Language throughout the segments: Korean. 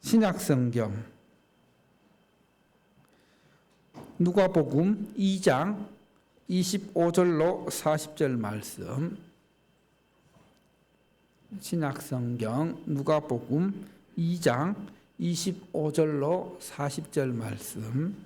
신약성경 누가복음 2장 25절로 40절 말씀. 신약성경 누가복음 2장 25절로 40절 말씀.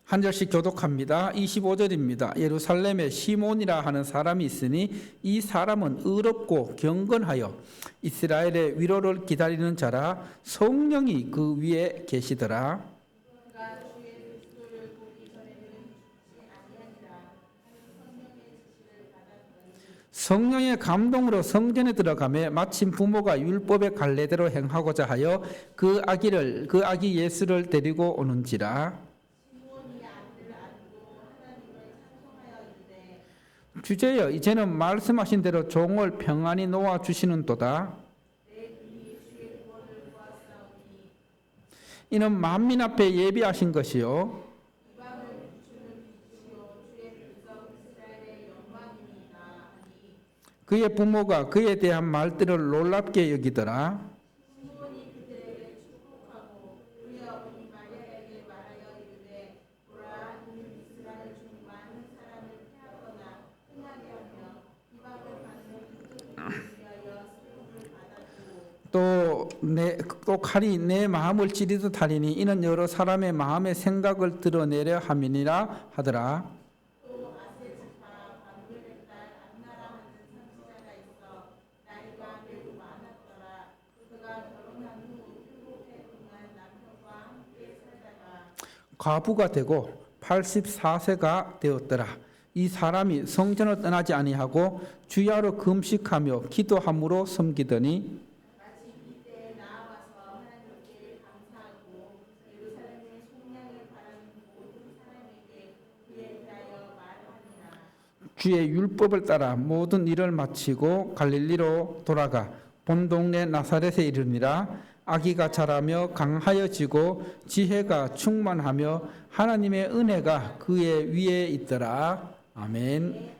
한 절씩 교독합니다. 25절입니다. 예루살렘에 시몬이라 하는 사람이 있으니 이 사람은 의롭고 경건하여 이스라엘의 위로를 기다리는 자라. 성령이 그 위에 계시더라. 성령의 감동으로 성전에 들어가매 마침 부모가 율법의 갈례대로 행하고자 하여 그 아기 예수를 데리고 오는지라. 주제여, 이제는 말씀하신 대로 종을 평안히 놓아 주시는도다. 이는 만민 앞에 예비하신 것이요 그의 부모가 그에 대한 말들을 놀랍게 여기더라. 또 칼이 내 마음을 찌르듯 하리니 이는 여러 사람의 마음의 생각을 드러내려 함이니라 하더라. 과부가 되고 84세가 되었더라. 이 사람이 성전을 떠나지 아니하고 주야로 금식하며 기도함으로 섬기더니 주의 율법을 따라 모든 일을 마치고 갈릴리로 돌아가 본 동네 나사렛에 이르니라. 아기가 자라며 강하여지고 지혜가 충만하며 하나님의 은혜가 그의 위에 있더라. 아멘.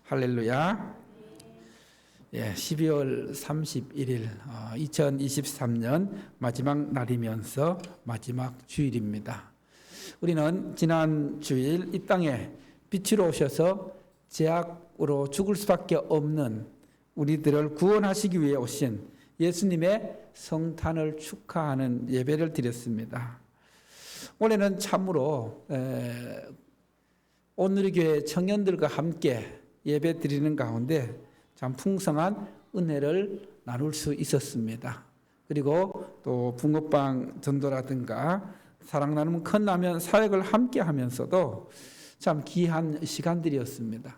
할렐루야. 12월 31일 2023년 마지막 날이면서 마지막 주일입니다. 우리는 지난 주일 이 땅에 빛으로 오셔서 죄악으로 죽을 수밖에 없는 우리들을 구원하시기 위해 오신 예수님의 성탄을 축하하는 예배를 드렸습니다. 올해는 참으로 온누리교회 청년들과 함께 예배 드리는 가운데 참 풍성한 은혜를 나눌 수 있었습니다. 그리고 또 붕어빵 전도라든가 사랑 나누면 큰 라면 사역을 함께 하면서도 참 귀한 시간들이었습니다.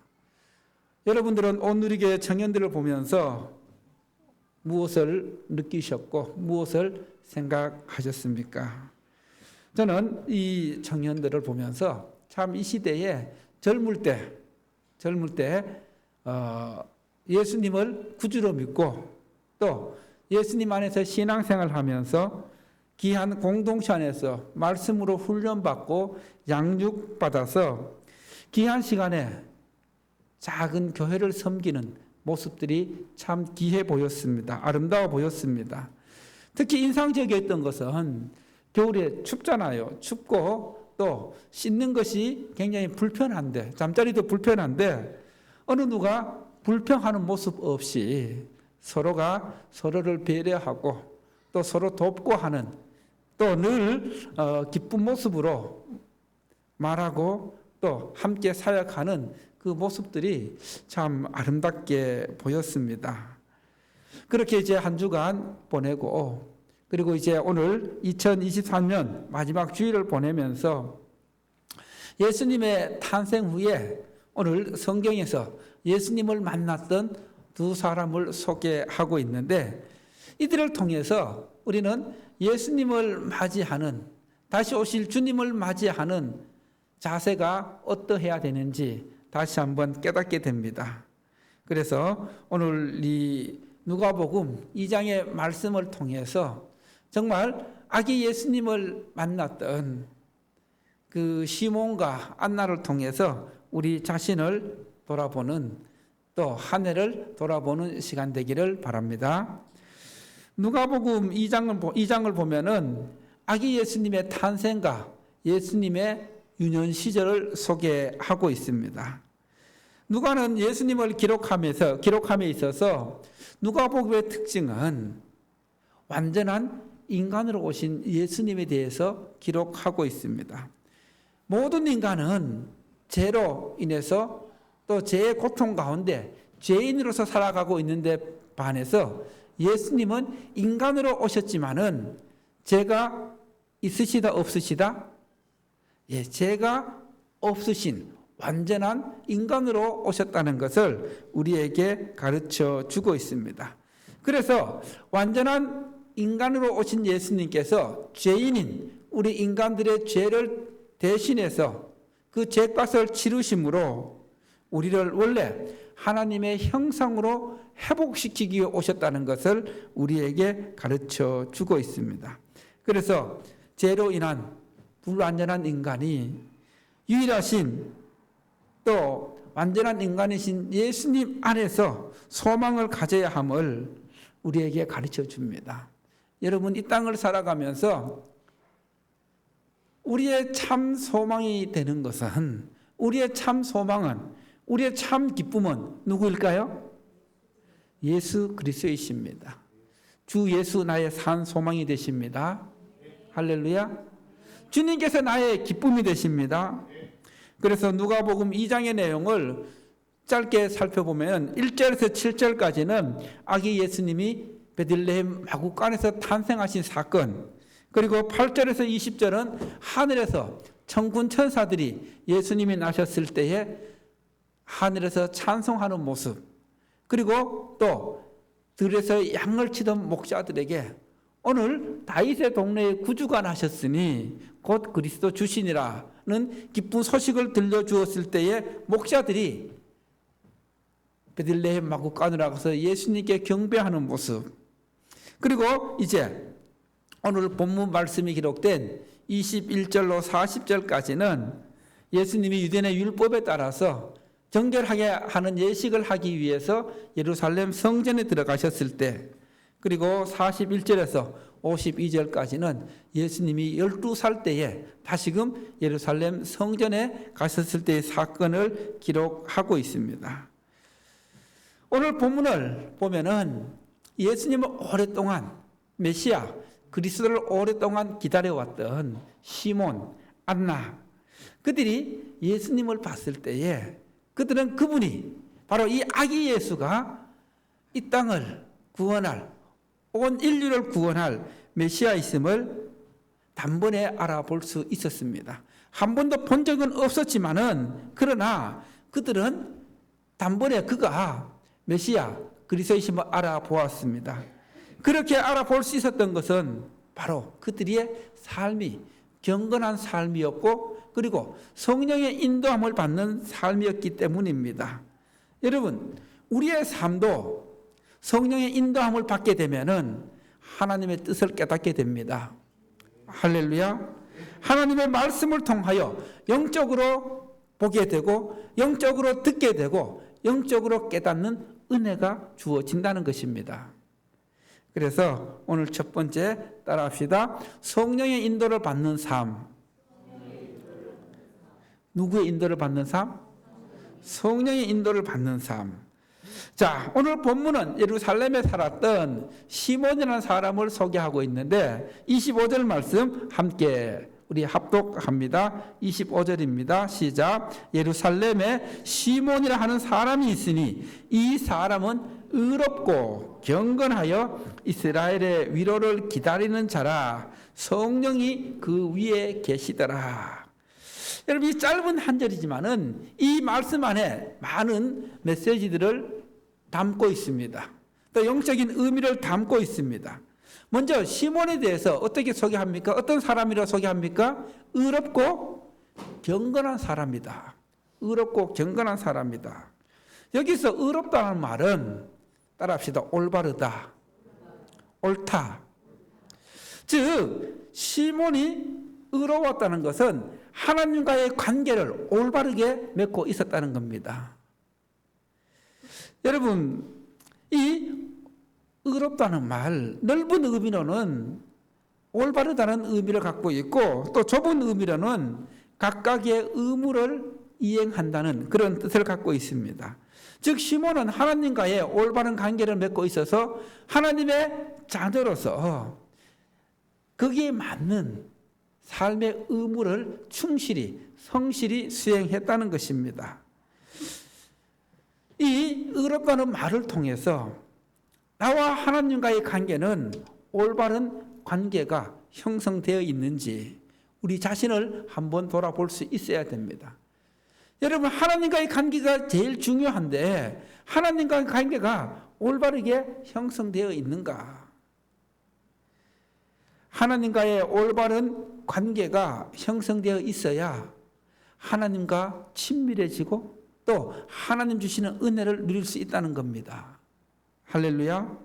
여러분들은 온누리교회 청년들을 보면서 무엇을 느끼셨고 무엇을 생각하셨습니까? 저는 이 청년들을 보면서 참 이 시대에 젊을 때 예수님을 구주로 믿고 또 예수님 안에서 신앙생활을 하면서 귀한 공동체 안에서 말씀으로 훈련받고 양육받아서 귀한 시간에 작은 교회를 섬기는 모습들이 참 귀해 보였습니다. 아름다워 보였습니다. 특히 인상적이었던 것은 겨울에 춥잖아요. 춥고 또 씻는 것이 굉장히 불편한데, 잠자리도 불편한데 어느 누가 불평하는 모습 없이 서로가 서로를 배려하고 또 서로 돕고 하는 또 늘 기쁜 모습으로 말하고 또 함께 사역하는 그 모습들이 참 아름답게 보였습니다. 그렇게 이제 한 주간 보내고 그리고 이제 오늘 2023년 마지막 주일을 보내면서 예수님의 탄생 후에 오늘 성경에서 예수님을 만났던 두 사람을 소개하고 있는데 이들을 통해서 우리는 예수님을 맞이하는 다시 오실 주님을 맞이하는 자세가 어떠해야 되는지 다시 한번 깨닫게 됩니다. 그래서 오늘 이 누가복음 2장의 말씀을 통해서 정말 아기 예수님을 만났던 그 시몬과 안나를 통해서 우리 자신을 돌아보는, 또 한 해를 돌아보는 시간 되기를 바랍니다. 누가복음 2장을 보면은 아기 예수님의 탄생과 예수님의 유년 시절을 소개하고 있습니다. 누가는 예수님을 기록함에 있어서 누가복음의 특징은 완전한 인간으로 오신 예수님에 대해서 기록하고 있습니다. 모든 인간은 죄로 인해서 또 죄의 고통 가운데 죄인으로서 살아가고 있는데 반해서 예수님은 인간으로 오셨지만은 죄가 있으시다 없으시다? 예, 죄가 없으신 완전한 인간으로 오셨다는 것을 우리에게 가르쳐 주고 있습니다. 그래서 완전한 인간으로 오신 예수님께서 죄인인 우리 인간들의 죄를 대신해서 그 죄값을 치르심으로 우리를 원래 하나님의 형상으로 회복시키기 위해 오셨다는 것을 우리에게 가르쳐 주고 있습니다. 그래서 죄로 인한 불완전한 인간이 유일하신 또 완전한 인간이신 예수님 안에서 소망을 가져야 함을 우리에게 가르쳐 줍니다. 여러분, 이 땅을 살아가면서 우리의 참 소망이 되는 것은, 우리의 참 소망은, 우리의 참 기쁨은 누구일까요? 예수 그리스도이십니다. 주 예수 나의 산 소망이 되십니다. 할렐루야. 주님께서 나의 기쁨이 되십니다. 그래서 누가복음 2장의 내용을 짧게 살펴보면 1절에서 7절까지는 아기 예수님이 베들레헴 마구간에서 탄생하신 사건, 그리고 8절에서 20절은 하늘에서 천군 천사들이 예수님이 나셨을 때에 하늘에서 찬송하는 모습, 그리고 또 들에서 양을 치던 목자들에게 오늘 다윗의 동네에 구주가 나셨으니 곧 그리스도 주시니라는 기쁜 소식을 들려주었을 때에 목자들이 베들레헴 마구간으로 가서 예수님께 경배하는 모습, 그리고 이제 오늘 본문 말씀이 기록된 21절로 40절까지는 예수님이 유대인의 율법에 따라서 정결하게 하는 예식을 하기 위해서 예루살렘 성전에 들어가셨을 때, 그리고 41절에서 52절까지는 예수님이 12살 때에 다시금 예루살렘 성전에 가셨을 때의 사건을 기록하고 있습니다. 오늘 본문을 보면은 예수님을 오랫동안 메시아 그리스도를 오랫동안 기다려왔던 시몬, 안나, 그들이 예수님을 봤을 때에 그들은 그분이 바로 이 아기 예수가 이 땅을 구원할, 온 인류를 구원할 메시아이심을 단번에 알아볼 수 있었습니다. 한 번도 본 적은 없었지만은, 그러나 그들은 단번에 그가 메시아 그리스도이심을 알아보았습니다. 그렇게 알아볼 수 있었던 것은 바로 그들의 삶이 경건한 삶이었고, 그리고 성령의 인도함을 받는 삶이었기 때문입니다. 여러분, 우리의 삶도 성령의 인도함을 받게 되면은 하나님의 뜻을 깨닫게 됩니다. 할렐루야. 하나님의 말씀을 통하여 영적으로 보게 되고, 영적으로 듣게 되고, 영적으로 깨닫는 은혜가 주어진다는 것입니다. 그래서 오늘 첫 번째 따라합시다. 성령의 인도를 받는 삶. 누구의 인도를 받는 삶? 성령의 인도를 받는 삶. 자, 오늘 본문은 예루살렘에 살았던 시몬이라는 사람을 소개하고 있는데 25절 말씀 함께 우리 합독합니다. 25절입니다. 시작. 예루살렘에 시몬이라 하는 사람이 있으니 이 사람은 의롭고 경건하여 이스라엘의 위로를 기다리는 자라. 성령이 그 위에 계시더라. 여러분, 이 짧은 한 절이지만은 이 말씀 안에 많은 메시지들을 담고 있습니다. 또 영적인 의미를 담고 있습니다. 먼저 시몬에 대해서 어떻게 소개합니까? 어떤 사람이라고 소개합니까? 의롭고 경건한 사람이다. 의롭고 경건한 사람이다. 여기서 의롭다는 말은 따라합시다. 올바르다, 옳다. 즉 시몬이 의로웠다는 것은 하나님과의 관계를 올바르게 맺고 있었다는 겁니다. 여러분, 이 의롭다는 말, 넓은 의미로는 올바르다는 의미를 갖고 있고, 또 좁은 의미로는 각각의 의무를 이행한다는 그런 뜻을 갖고 있습니다. 즉 시몬은 하나님과의 올바른 관계를 맺고 있어서 하나님의 자녀로서 거기에 맞는 삶의 의무를 충실히 성실히 수행했다는 것입니다. 이 의롭다는 말을 통해서 나와 하나님과의 관계는 올바른 관계가 형성되어 있는지 우리 자신을 한번 돌아볼 수 있어야 됩니다. 여러분, 하나님과의 관계가 제일 중요한데 하나님과의 관계가 올바르게 형성되어 있는가? 하나님과의 올바른 관계가 형성되어 있어야 하나님과 친밀해지고 또 하나님 주시는 은혜를 누릴 수 있다는 겁니다. 할렐루야.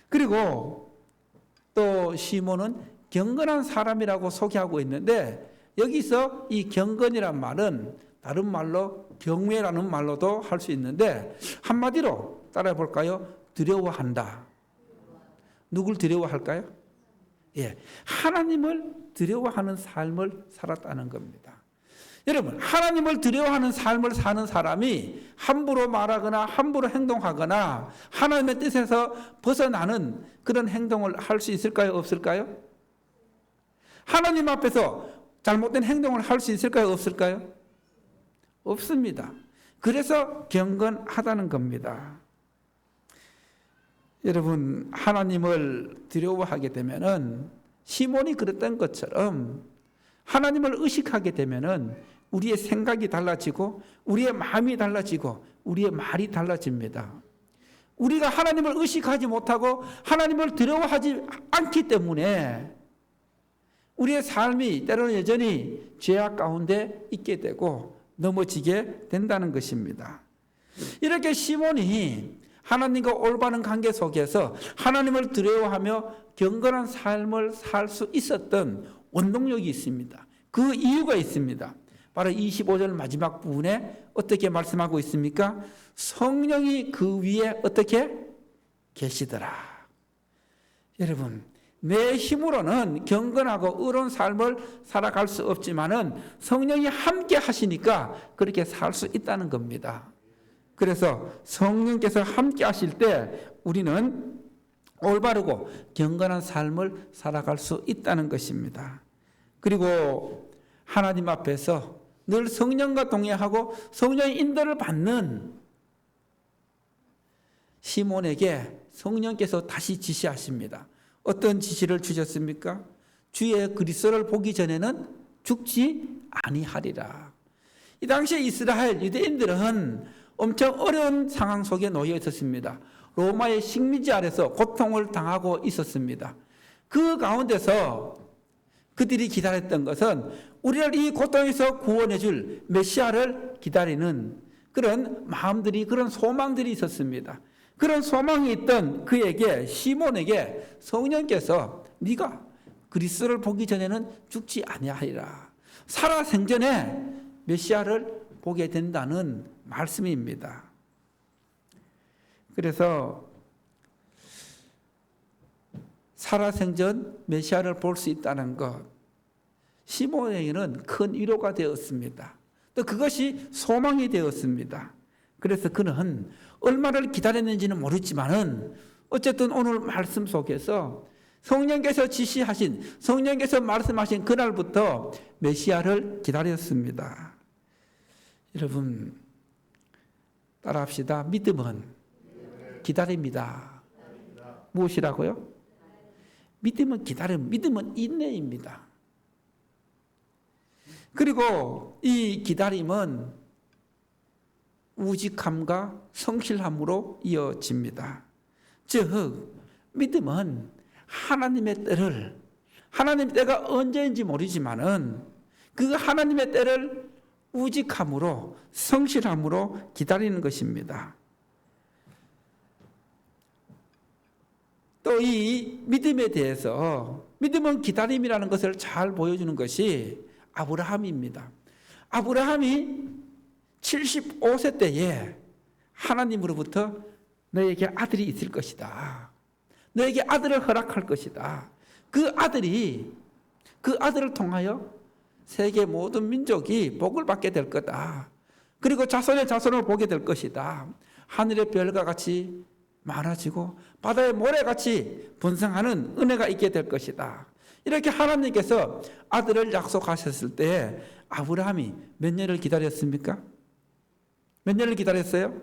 그리고 또 시몬은 경건한 사람이라고 소개하고 있는데 여기서 이 경건이란 말은 다른 말로 경외라는 말로도 할 수 있는데 한마디로 따라해 볼까요? 두려워한다. 누굴 두려워할까요? 예, 하나님을 두려워하는 삶을 살았다는 겁니다. 여러분, 하나님을 두려워하는 삶을 사는 사람이 함부로 말하거나 함부로 행동하거나 하나님의 뜻에서 벗어나는 그런 행동을 할 수 있을까요? 없을까요? 하나님 앞에서 잘못된 행동을 할 수 있을까요? 없을까요? 없습니다. 그래서 경건하다는 겁니다. 여러분, 하나님을 두려워하게 되면은 시몬이 그랬던 것처럼 하나님을 의식하게 되면은 우리의 생각이 달라지고 우리의 마음이 달라지고 우리의 말이 달라집니다. 우리가 하나님을 의식하지 못하고 하나님을 두려워하지 않기 때문에 우리의 삶이 때로는 여전히 죄악 가운데 있게 되고 넘어지게 된다는 것입니다. 이렇게 시몬이 하나님과 올바른 관계 속에서 하나님을 두려워하며 경건한 삶을 살 수 있었던 원동력이 있습니다. 그 이유가 있습니다. 바로 25절 마지막 부분에 어떻게 말씀하고 있습니까? 성령이 그 위에 어떻게 계시더라. 여러분, 내 힘으로는 경건하고 의로운 삶을 살아갈 수 없지만은 성령이 함께 하시니까 그렇게 살 수 있다는 겁니다. 그래서 성령께서 함께 하실 때 우리는 올바르고 경건한 삶을 살아갈 수 있다는 것입니다. 그리고 하나님 앞에서 늘 성령과 동행하고 성령의 인도를 받는 시몬에게 성령께서 다시 지시하십니다. 어떤 지시를 주셨습니까? 주의 그리스도를 보기 전에는 죽지 아니하리라. 이 당시에 이스라엘 유대인들은 엄청 어려운 상황 속에 놓여 있었습니다. 로마의 식민지 아래서 고통을 당하고 있었습니다. 그 가운데서 그들이 기다렸던 것은 우리를 이 고통에서 구원해 줄 메시아를 기다리는 그런 마음들이, 그런 소망들이 있었습니다. 그런 소망이 있던 그에게, 시몬에게 성령께서 네가 그리스도를 보기 전에는 죽지 아니하리라. 살아생전에 메시아를 보게 된다는 말씀입니다. 그래서 살아생전 메시아를 볼 수 있다는 것, 시몬에게는 큰 위로가 되었습니다. 또 그것이 소망이 되었습니다. 그래서 그는 얼마를 기다렸는지는 모르지만은 어쨌든 오늘 말씀 속에서 성령께서 지시하신, 성령께서 말씀하신 그날부터 메시아를 기다렸습니다. 여러분, 따라합시다. 믿음은 기다립니다. 무엇이라고요? 믿음은 기다림, 믿음은 인내입니다. 그리고 이 기다림은 우직함과 성실함으로 이어집니다. 즉 믿음은 하나님의 때를, 하나님의 때가 언제인지 모르지만은 그 하나님의 때를 우직함으로 성실함으로 기다리는 것입니다. 또 이 믿음에 대해서 믿음은 기다림이라는 것을 잘 보여주는 것이 아브라함입니다. 아브라함이 75세 때에 하나님으로부터 너에게 아들이 있을 것이다. 너에게 아들을 허락할 것이다. 그 아들을 통하여 세계 모든 민족이 복을 받게 될 거다. 그리고 자손의 자손을 보게 될 것이다. 하늘의 별과 같이 많아지고 바다의 모래같이 번성하는 은혜가 있게 될 것이다. 이렇게 하나님께서 아들을 약속하셨을 때 아브라함이 몇 년을 기다렸습니까? 몇 년을 기다렸어요?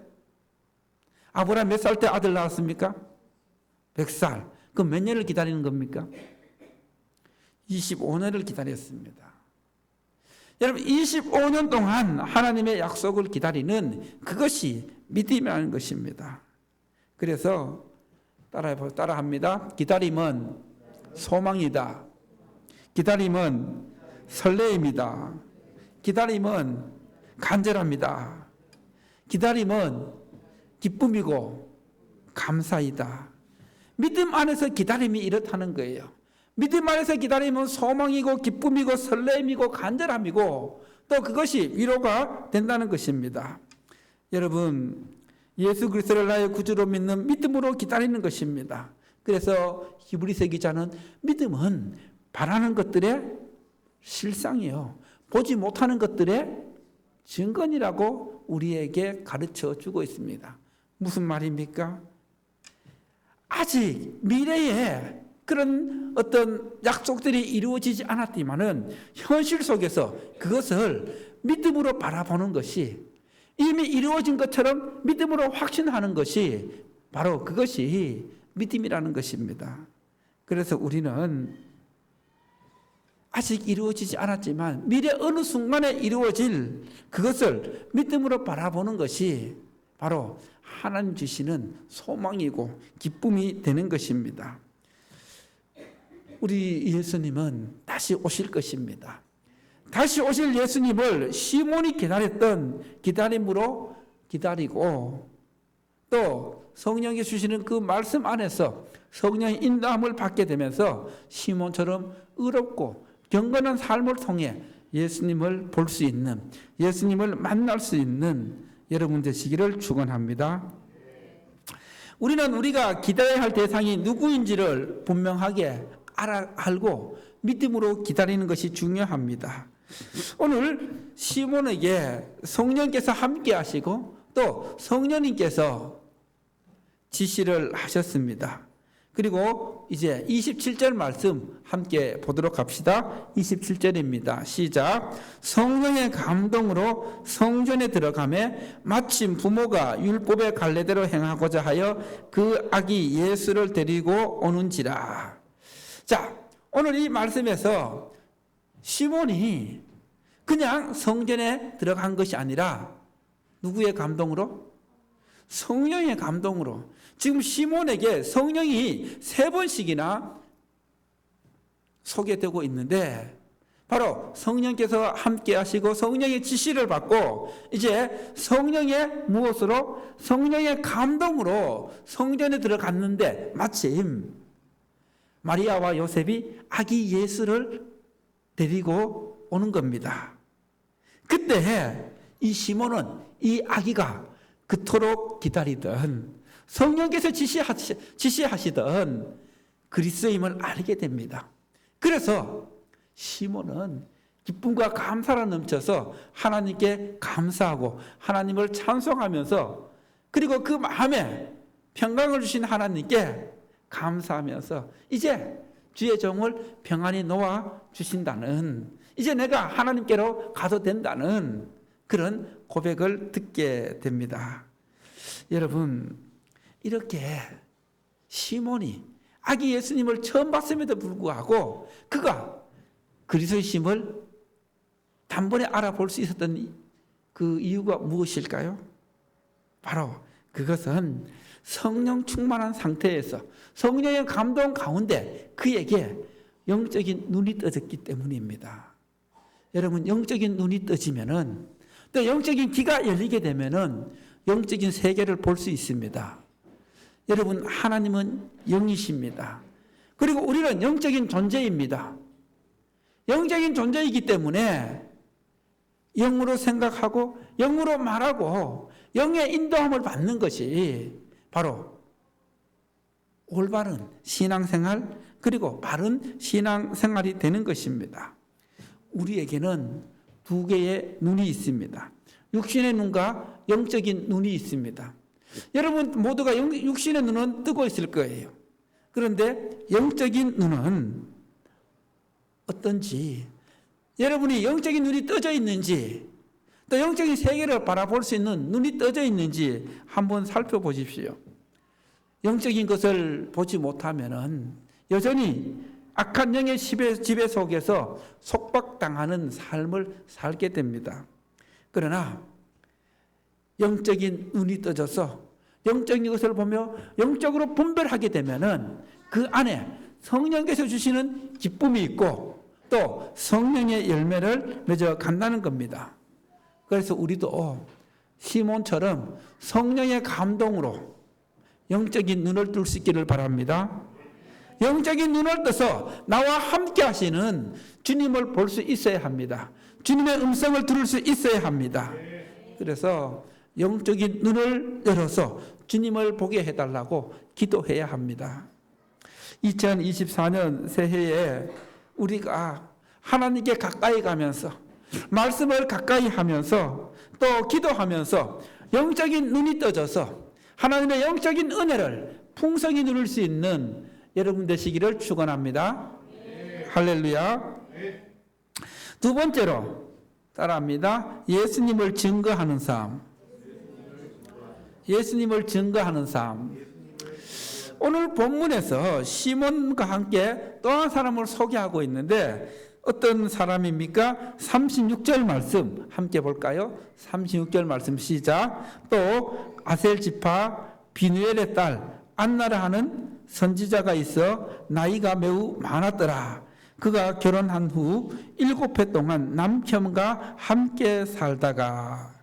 아브라함 몇 살 때 아들 낳았습니까? 100살. 그럼 몇 년을 기다리는 겁니까? 25년을 기다렸습니다. 여러분 25년 동안 하나님의 약속을 기다리는 그것이 믿음이라는 것입니다. 그래서 따라합니다. 기다림은 소망이다. 기다림은 설레임이다. 기다림은 간절합니다. 기다림은 기쁨이고 감사이다. 믿음 안에서 기다림이 이렇다는 거예요. 믿음 안에서 기다림은 소망이고 기쁨이고 설렘이고 간절함이고 또 그것이 위로가 된다는 것입니다. 여러분 예수 그리스도를 나의 구주로 믿는 믿음으로 기다리는 것입니다. 그래서 히브리서 기자는 믿음은 바라는 것들의 실상이요 보지 못하는 것들의 증거니라고 우리에게 가르쳐 주고 있습니다. 무슨 말입니까? 아직 미래에 그런 어떤 약속들이 이루어지지 않았지만은 현실 속에서 그것을 믿음으로 바라보는 것이 이미 이루어진 것처럼 믿음으로 확신하는 것이 바로 그것이 믿음이라는 것입니다. 그래서 우리는 아직 이루어지지 않았지만 미래 어느 순간에 이루어질 그것을 믿음으로 바라보는 것이 바로 하나님 주시는 소망이고 기쁨이 되는 것입니다. 우리 예수님은 다시 오실 것입니다. 다시 오실 예수님을 시몬이 기다렸던 기다림으로 기다리고 또 성령이 주시는 그 말씀 안에서 성령의 인도함을 받게 되면서 시몬처럼 의롭고 경건한 삶을 통해 예수님을 볼 수 있는 예수님을 만날 수 있는 여러분 되시기를 축원합니다. 우리는 우리가 기다려야 할 대상이 누구인지를 분명하게 알고 믿음으로 기다리는 것이 중요합니다. 오늘 시몬에게 성령께서 함께 하시고 또 성령님께서 지시를 하셨습니다. 그리고 이제 27절 말씀 함께 보도록 합시다. 27절입니다. 시작. 성령의 감동으로 성전에 들어가매 마침 부모가 율법의 갈례대로 행하고자 하여 그 아기 예수를 데리고 오는지라. 자, 오늘 이 말씀에서 시몬이 그냥 성전에 들어간 것이 아니라 누구의 감동으로? 성령의 감동으로. 지금 시몬에게 성령이 3번씩이나 소개되고 있는데 바로 성령께서 함께 하시고 성령의 지시를 받고 이제 성령의 무엇으로? 성령의 감동으로 성전에 들어갔는데 마침 마리아와 요셉이 아기 예수를 데리고 오는 겁니다. 그때 이 시몬은 이 아기가 그토록 기다리던 성령께서 지시하시던 그리스도임을 알게 됩니다. 그래서 시몬은 기쁨과 감사로 넘쳐서 하나님께 감사하고 하나님을 찬송하면서 그리고 그 마음에 평강을 주신 하나님께 감사하면서 이제 주의 종을 평안히 놓아 주신다는 이제 내가 하나님께로 가도 된다는 그런 고백을 듣게 됩니다. 여러분 이렇게 시몬이 아기 예수님을 처음 봤음에도 불구하고 그가 그리스도이심을 단번에 알아볼 수 있었던 그 이유가 무엇일까요? 바로 그것은 성령 충만한 상태에서 성령의 감동 가운데 그에게 영적인 눈이 떠졌기 때문입니다. 여러분 영적인 눈이 떠지면은 또 영적인 귀가 열리게 되면은 영적인 세계를 볼 수 있습니다. 여러분 하나님은 영이십니다. 그리고 우리는 영적인 존재입니다. 영적인 존재이기 때문에 영으로 생각하고 영으로 말하고 영의 인도함을 받는 것이 바로 올바른 신앙생활 그리고 바른 신앙생활이 되는 것입니다. 우리에게는 두 개의 눈이 있습니다. 육신의 눈과 영적인 눈이 있습니다. 여러분 모두가 육신의 눈은 뜨고 있을 거예요. 그런데 영적인 눈은 어떤지, 여러분이 영적인 눈이 떠져 있는지, 또 영적인 세계를 바라볼 수 있는 눈이 떠져 있는지 한번 살펴보십시오. 영적인 것을 보지 못하면 여전히 악한 영의 지배 속에서 속박당하는 삶을 살게 됩니다. 그러나 영적인 눈이 떠져서 영적인 것을 보며 영적으로 분별하게 되면 그 안에 성령께서 주시는 기쁨이 있고 또 성령의 열매를 맺어 간다는 겁니다. 그래서 우리도 시몬처럼 성령의 감동으로 영적인 눈을 뜰 수 있기를 바랍니다. 영적인 눈을 떠서 나와 함께 하시는 주님을 볼 수 있어야 합니다. 주님의 음성을 들을 수 있어야 합니다. 그래서 영적인 눈을 열어서 주님을 보게 해달라고 기도해야 합니다. 2024년 새해에 우리가 하나님께 가까이 가면서 말씀을 가까이 하면서 또 기도하면서 영적인 눈이 떠져서 하나님의 영적인 은혜를 풍성히 누릴 수 있는 여러분 되시기를 축원합니다. 할렐루야. 두 번째로 따라합니다. 예수님을 증거하는 삶. 예수님을 증거하는 삶. 오늘 본문에서 시몬과 함께 또 한 사람을 소개하고 있는데 어떤 사람입니까? 36절 말씀 함께 볼까요? 36절 말씀 시작. 또 아셀 지파 비누엘의 딸 안나라 하는 선지자가 있어 나이가 매우 많았더라. 그가 결혼한 후 7해 동안 남편과 함께 살다가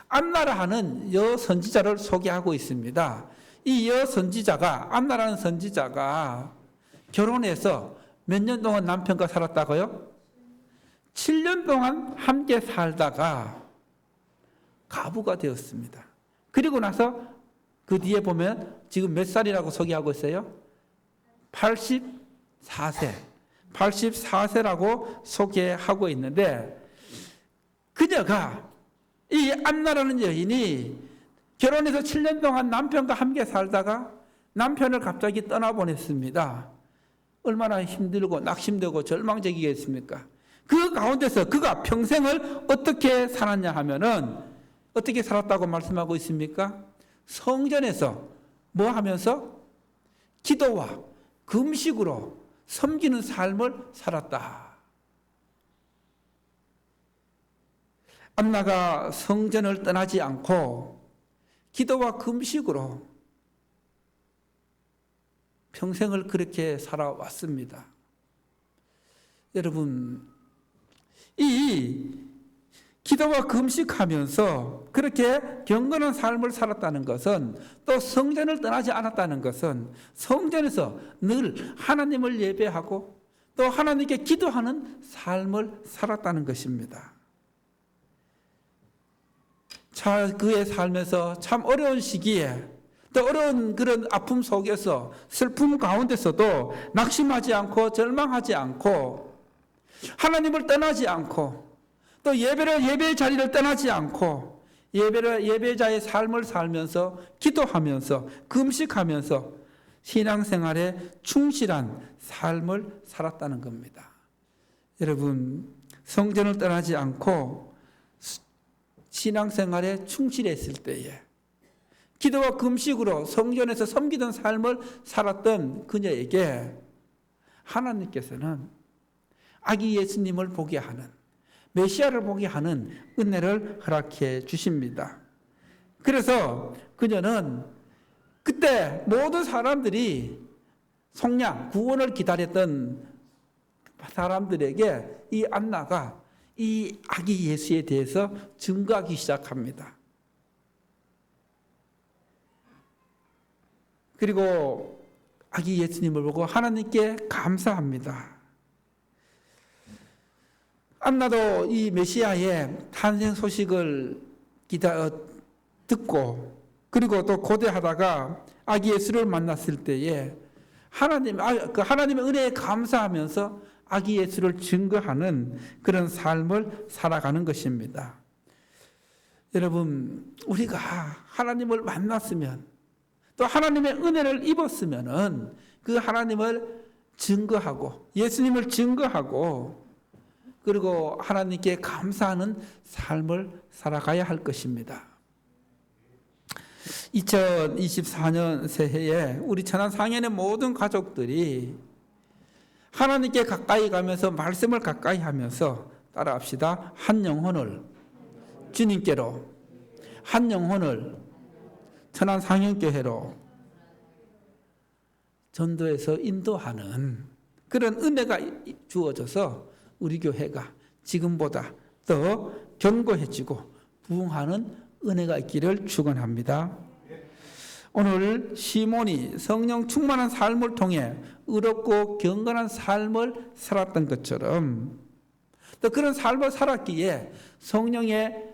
안나라 하는 여 선지자를 소개하고 있습니다. 이 여 선지자가 안나라는 선지자가 결혼해서 몇 년 동안 남편과 살았다고요? 7년 동안 함께 살다가 가부가 되었습니다. 그리고 나서 그 뒤에 보면 지금 몇 살이라고 소개하고 있어요? 84세. 84세라고 소개하고 있는데 그녀가 이 안나라는 여인이 결혼해서 7년 동안 남편과 함께 살다가 남편을 갑자기 떠나보냈습니다. 얼마나 힘들고 낙심되고 절망적이겠습니까? 그 가운데서 그가 평생을 어떻게 살았냐 하면은 어떻게 살았다고 말씀하고 있습니까? 성전에서 뭐 하면서? 기도와 금식으로 섬기는 삶을 살았다. 안나가 성전을 떠나지 않고 기도와 금식으로 평생을 그렇게 살아왔습니다. 여러분, 이 기도와 금식하면서 그렇게 경건한 삶을 살았다는 것은 또 성전을 떠나지 않았다는 것은 성전에서 늘 하나님을 예배하고 또 하나님께 기도하는 삶을 살았다는 것입니다. 그의 삶에서 참 어려운 시기에 또 어려운 그런 아픔 속에서 슬픔 가운데서도 낙심하지 않고 절망하지 않고 하나님을 떠나지 않고 또 예배의 자리를 떠나지 않고 예배자의 삶을 살면서 기도하면서 금식하면서 신앙생활에 충실한 삶을 살았다는 겁니다. 여러분, 성전을 떠나지 않고 신앙생활에 충실했을 때에 기도와 금식으로 성전에서 섬기던 삶을 살았던 그녀에게 하나님께서는 아기 예수님을 보게 하는 메시아를 보게 하는 은혜를 허락해 주십니다. 그래서 그녀는 그때 모든 사람들이 속량, 구원을 기다렸던 사람들에게 이 안나가 이 아기 예수에 대해서 증거하기 시작합니다. 그리고 아기 예수님을 보고 하나님께 감사합니다. 안나도 이 메시아의 탄생 소식을 듣고 그리고 또 고대하다가 아기 예수를 만났을 때에 하나님의 은혜에 감사하면서 아기 예수를 증거하는 그런 삶을 살아가는 것입니다. 여러분, 우리가 하나님을 만났으면 또 하나님의 은혜를 입었으면은 그 하나님을 증거하고 예수님을 증거하고 그리고 하나님께 감사하는 삶을 살아가야 할 것입니다. 2024년 새해에 우리 천안상현의 모든 가족들이 하나님께 가까이 가면서 말씀을 가까이 하면서 따라합시다. 한 영혼을 주님께로, 한 영혼을 천안상현교회로 전도해서 인도하는 그런 은혜가 주어져서 우리 교회가 지금보다 더 견고해지고 부흥하는 은혜가 있기를 축원합니다. 오늘 시몬이 성령 충만한 삶을 통해 의롭고 경건한 삶을 살았던 것처럼 또 그런 삶을 살았기에 성령의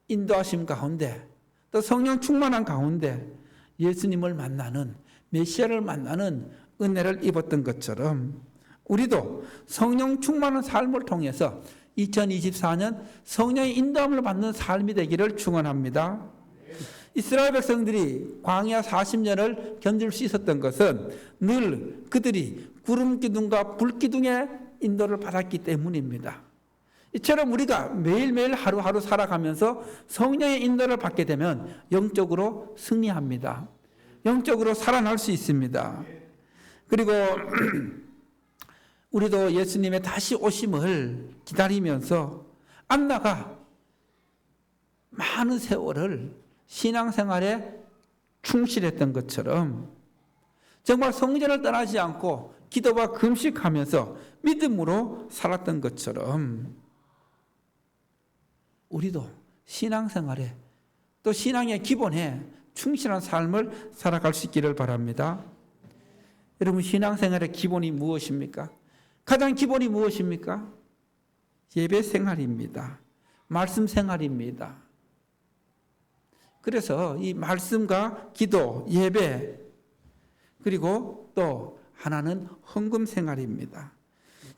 인도하심 가운데 또 성령 충만한 가운데 예수님을 만나는 메시아를 만나는 은혜를 입었던 것처럼 우리도 성령 충만한 삶을 통해서 2024년 성령의 인도함을 받는 삶이 되기를 축원합니다. 이스라엘 백성들이 광야 40년을 견딜 수 있었던 것은 늘 그들이 구름 기둥과 불 기둥의 인도를 받았기 때문입니다. 이처럼 우리가 매일매일 하루하루 살아가면서 성령의 인도를 받게 되면 영적으로 승리합니다. 영적으로 살아날 수 있습니다. 그리고 우리도 예수님의 다시 오심을 기다리면서 안나가 많은 세월을 신앙생활에 충실했던 것처럼 정말 성전을 떠나지 않고 기도와 금식하면서 믿음으로 살았던 것처럼 우리도 신앙생활에 또 신앙의 기본에 충실한 삶을 살아갈 수 있기를 바랍니다. 여러분, 신앙생활의 기본이 무엇입니까? 가장 기본이 무엇입니까? 예배 생활입니다. 말씀 생활입니다. 그래서 이 말씀과 기도, 예배, 그리고 또 하나는 헌금 생활입니다.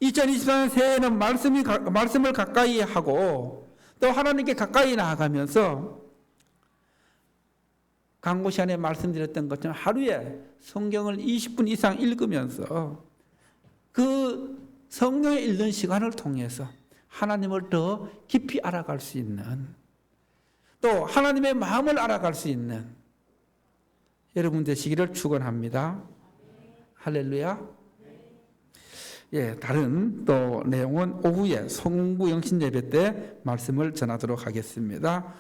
2024년 새해에는 말씀을 가까이 하고 또 하나님께 가까이 나아가면서 강고 시간에 말씀드렸던 것처럼 하루에 성경을 20분 이상 읽으면서 그 성경에 읽는 시간을 통해서 하나님을 더 깊이 알아갈 수 있는 또 하나님의 마음을 알아갈 수 있는 여러분 되시기를 축원합니다. 할렐루야. 예, 다른 또 내용은 오후에 성부 영신 예배 때 말씀을 전하도록 하겠습니다.